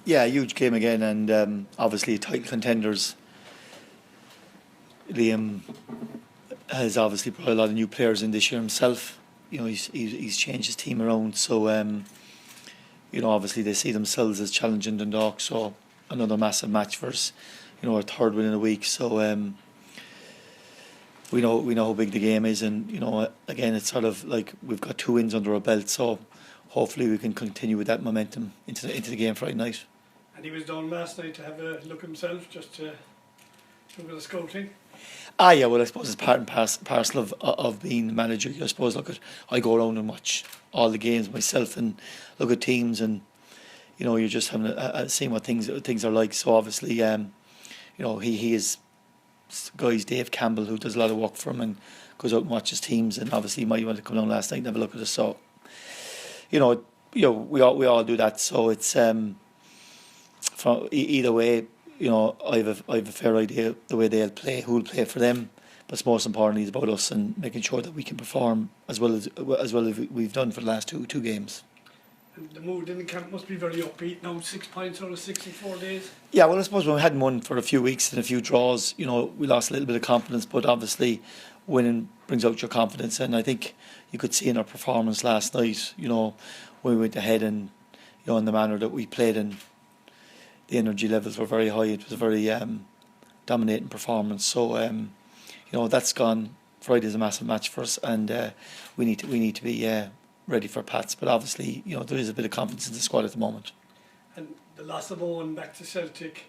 Yeah, huge game again, and obviously title contenders. Liam has obviously brought a lot of new players in this year himself. He's changed his team around, so obviously they see themselves as challenging Dundalk. So another massive match for us. Our third win in a week. So we know how big the game is, and again it's sort of like we've got 2 wins under our belt. So hopefully we can continue with that momentum into the game Friday night. And he was down last night to have a look himself, just to look at the scouting. Yeah, well, I suppose it's part and parcel of being the manager. I suppose I go around and watch all the games myself and look at teams, and you're just having seeing what things are like. So obviously, he is guys Dave Campbell, who does a lot of work for him and goes out and watches teams, and obviously he might want to come down last night and have a look at us. So we all do that. So it's from either way. I have a fair idea the way they'll play, who'll play for them. But most importantly, it's about us and making sure that we can perform as well as we've done for the last two games. And the mood in the camp must be very upbeat now. 6 points out of 6 in 4 days. Yeah, well, I suppose when we hadn't won for a few weeks and a few draws, we lost a little bit of confidence. But obviously, winning brings out your confidence, and I think you could see in our performance last night. When we went ahead and in the manner that we played in. The energy levels were very high. It was a very dominating performance. So that's gone. Friday's a massive match for us, and we need to be ready for Pats. But obviously, there is a bit of confidence in the squad at the moment. And the loss of Owen back to Celtic,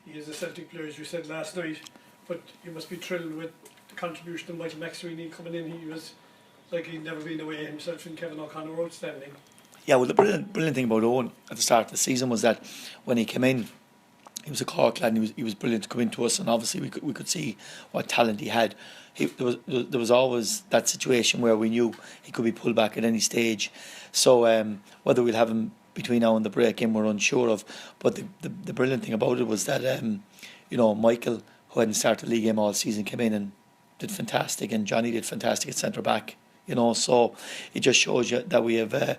he is a Celtic player, as you said last night. But you must be thrilled with the contribution of Michael McSweeney coming in. He was like he'd never been away himself, and Kevin O'Connor outstanding. Yeah, well, the brilliant thing about Owen at the start of the season was that when he came in, he was a Cork lad, and he was brilliant to come into us, and obviously we could see what talent he had. There was always that situation where we knew he could be pulled back at any stage. So whether we'll have him between now and the break in, we're unsure of. But the brilliant thing about it was that Michael, who hadn't started the league game all season, came in and did fantastic, and Johnny did fantastic at centre back. So it just shows you that we had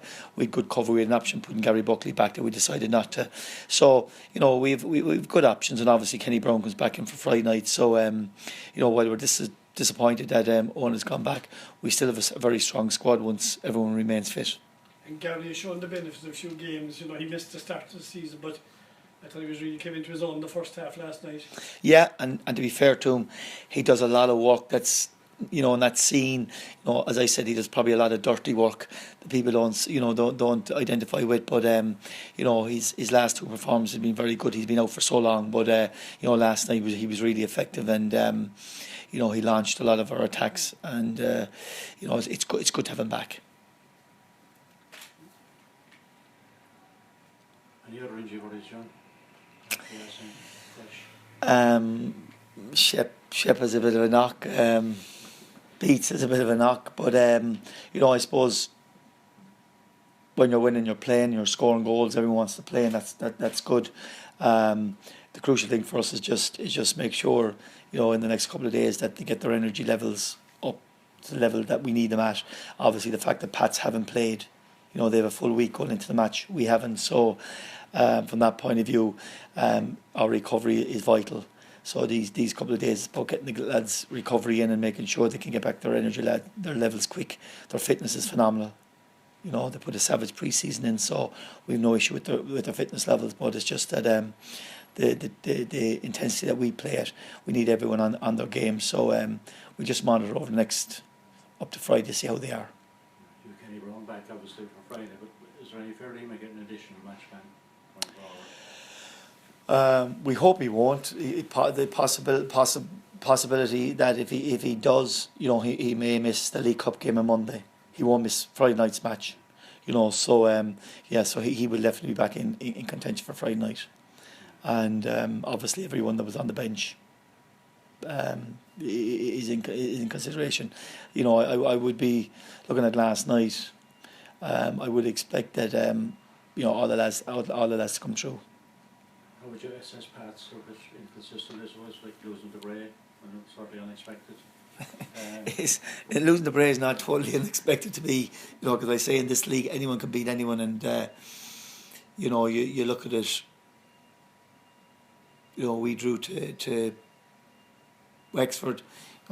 good cover. We had an option putting Gary Buckley back that we decided not to. So we've good options, and obviously Kenny Brown comes back in for Friday night. So while we're disappointed that Owen has gone back, we still have a very strong squad once everyone remains fit. And Gary has shown the benefits of a few games. He missed the start of the season, but I thought he really came into his own the first half last night. Yeah, and to be fair to him, he does a lot of work that's in that scene. As I said, he does probably a lot of dirty work that people don't identify with. But his last 2 performances have been very good. He's been out for so long, but last night he was really effective, and he launched a lot of our attacks, and it's good to have him back. Any other injury worries, John? Shep has a bit of a knock. Beats is a bit of a knock, but I suppose when you're winning, you're playing, you're scoring goals. Everyone wants to play, and that's good. The crucial thing for us is just make sure in the next couple of days that they get their energy levels up to the level that we need them at. Obviously, the fact that Pats haven't played, they have a full week going into the match. We haven't, so from that point of view, our recovery is vital. So these couple of days is about getting the lads' recovery in and making sure they can get back their energy, their levels quick. Their fitness is phenomenal. They put a savage pre-season in, so we've no issue with their fitness levels. But it's just that the intensity that we play at, we need everyone on their game. So we just monitor over the next up to Friday to see how they are. You Kenny Brown back obviously for Friday, but is there any fear he might get an additional match ban going forward? We hope he won't. The possibility that if he does, he may miss the League Cup game on Monday. He won't miss Friday night's match. So so he will definitely be back in contention for Friday night. And obviously everyone that was on the bench is in consideration. I would be looking at last night. I would expect that all the lads to come through. How would you assess Pat's sort of inconsistent as was, like losing the Bray, and it's sort of unexpected? Losing the Bray is not totally unexpected to be, because I say in this league anyone can beat anyone, and you look at it, we drew to Wexford.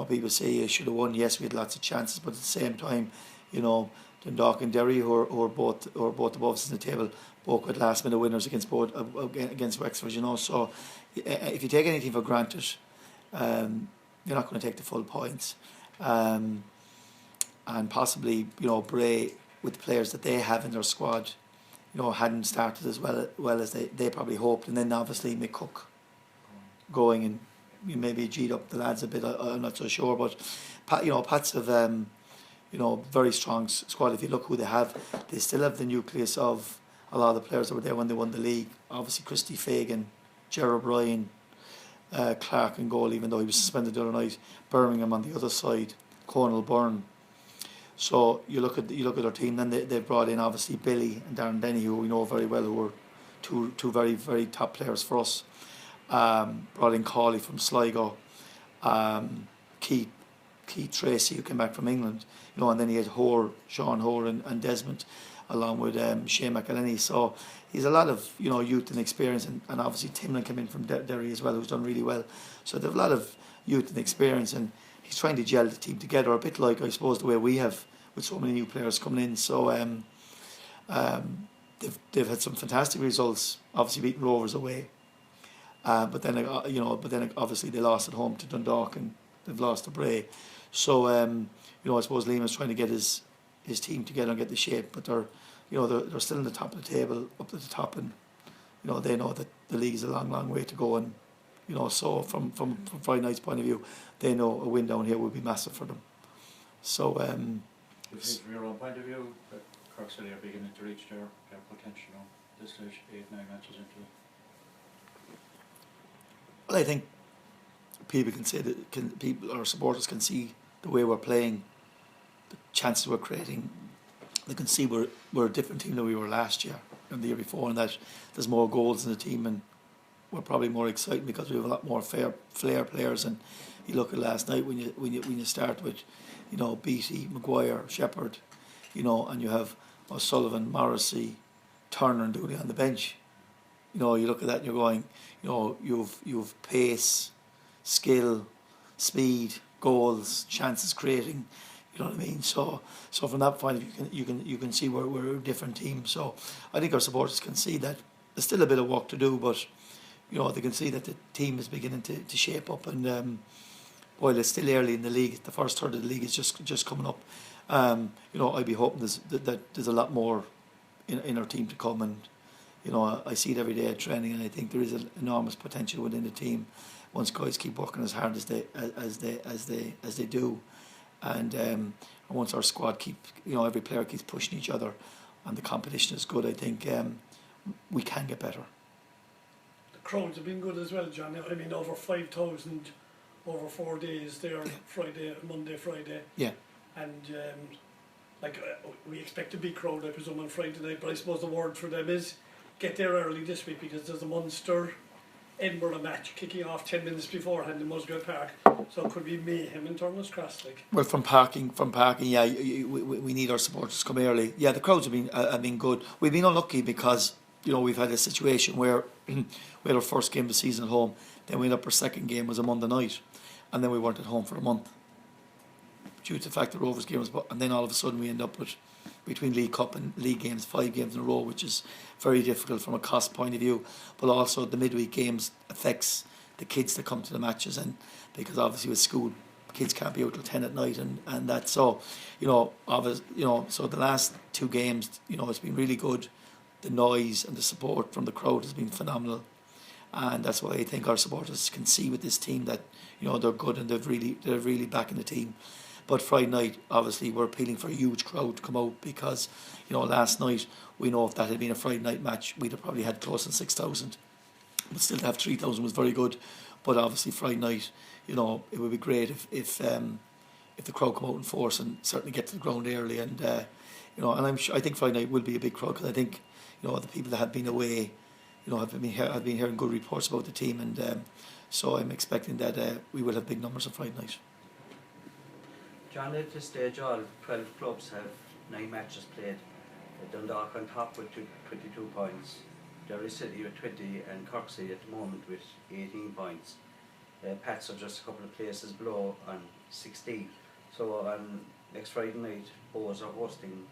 People say you should have won. Yes, we had lots of chances, but at the same time, Dundalk and Derry, who are both above us in the table, both got last minute winners against Wexford. So if you take anything for granted, you're not going to take the full points, and possibly Bray, with the players that they have in their squad, hadn't started as well as they probably hoped, and then obviously McCook going, and maybe G'd up the lads a bit. I'm not so sure, but Pats have very strong squad. If you look who they have, they still have the nucleus of a lot of the players that were there when they won the league. Obviously Christy Fagan, Gerard Bryan, Clark in goal, even though he was suspended the other night. Birmingham on the other side, Conal Byrne. So you look at their team. Then they brought in obviously Billy and Darren Denny, who we know very well, who were two very, very top players for us. Brought in Caulfield from Sligo, Keith Tracy, who came back from England, and then he had Sean Hoare and Desmond, along with Shane McElhenney. So he's a lot of youth and experience, and obviously Timlin came in from Derry as well, who's done really well. So they have a lot of youth and experience, and he's trying to gel the team together, a bit like I suppose the way we have with so many new players coming in. So they've had some fantastic results. Obviously beating Rovers away. But then obviously they lost at home to Dundalk, and they've lost to Bray. So I suppose Liam's trying to get his team together and get the shape, but they're still in the top of the table, up at the top, and they know that the league is a long way to go, and so from Friday night's point of view, they know a win down here would be massive for them. So you think from your own point of view that Cork City are beginning to reach their potential now, this stage, 8-9 matches into it? Well, I think people can say our supporters can see the way we're playing, the chances we're creating. They can see we're a different team than we were last year and the year before, and that there's more goals in the team, and we're probably more exciting because we have a lot more flair players. And you look at last night when you start with Beattie, Maguire, Shepherd, and you have O'Sullivan, Morrissey, Turner and Dooley on the bench. You look at that and you're going, you've pace, skill, speed, goals, chances creating. You know what I mean? So from that point of view, you can see we're a different team. So I think our supporters can see that there's still a bit of work to do, but they can see that the team is beginning to shape up. And while it's still early in the league, the first third of the league is just coming up. I'd be hoping that there's a lot more in our team to come, and I see it every day at training, and I think there is an enormous potential within the team once guys keep working as hard as they do, and once our squad every player keeps pushing each other, and the competition is good. I think we can get better. The crowds have been good as well, John. I mean, over 5,000 over 4 days there, Monday, Friday. Yeah. And we expect a big crowd, I presume, on Friday night. But I suppose the word for them is get there early this week, because there's a Munster Edinburgh match kicking off 10 minutes beforehand in Musgrave Park, so it could be mayhem in Turner's Cross. Well, from parking, yeah, we need our supporters to come early. Yeah, the crowds have been good. We've been unlucky because we've had a situation where we had our first game of the season at home, then we ended up our second game was a Monday night, and then we weren't at home for a month due to the fact that Rovers game was, and then all of a sudden we end up with, between League Cup and League games, 5 games in a row, which is very difficult from a cost point of view. But also the midweek games affects the kids that come to the matches, and because obviously with school, kids can't be out till 10 at night, and that. So, so the last 2 games, it's been really good. The noise and the support from the crowd has been phenomenal, and that's why I think our supporters can see with this team that they're good, and they're really backing the team. But Friday night, obviously, we're appealing for a huge crowd to come out, because, last night, we know if that had been a Friday night match, we'd have probably had close to 6,000. But still to have 3,000 was very good. But obviously, Friday night, it would be great if the crowd come out in force and certainly get to the ground early. And and I think Friday night will be a big crowd, because I think the people that have been away, have been hearing good reports about the team, and so I'm expecting that we will have big numbers on Friday night. John, at this stage, all 12 clubs have 9 matches played. Dundalk on top with 22 points. Derry City with 20 and Cork City at the moment with 18 points. Pats are just a couple of places below on 16. So on next Friday night, Bows are hosting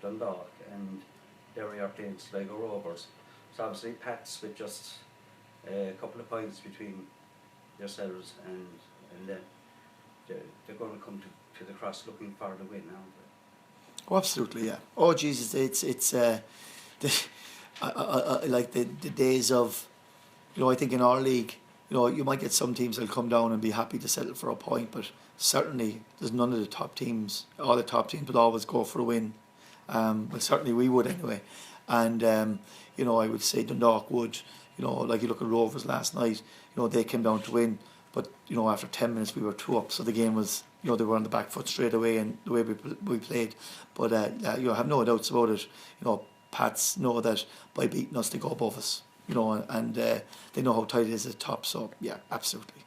Dundalk and Derry are playing Sligo Rovers. So obviously Pats with just a couple of points between yourselves and them. They're going to come to the cross looking for the win now. Oh, absolutely, yeah. Oh, Jesus, it's I like the days of, I think in our league, you might get some teams that'll come down and be happy to settle for a point, but certainly there's none of the top teams. All the top teams would always go for a win. Well, certainly we would anyway. And, I would say Dundalk would, like you look at Rovers last night, they came down to win. But, after 10 minutes we were 2 up. So the game was, they were on the back foot straight away and the way we played. But, I have no doubts about it. Pats know that by beating us they go above us. And they know how tight it is at the top. So, yeah, absolutely.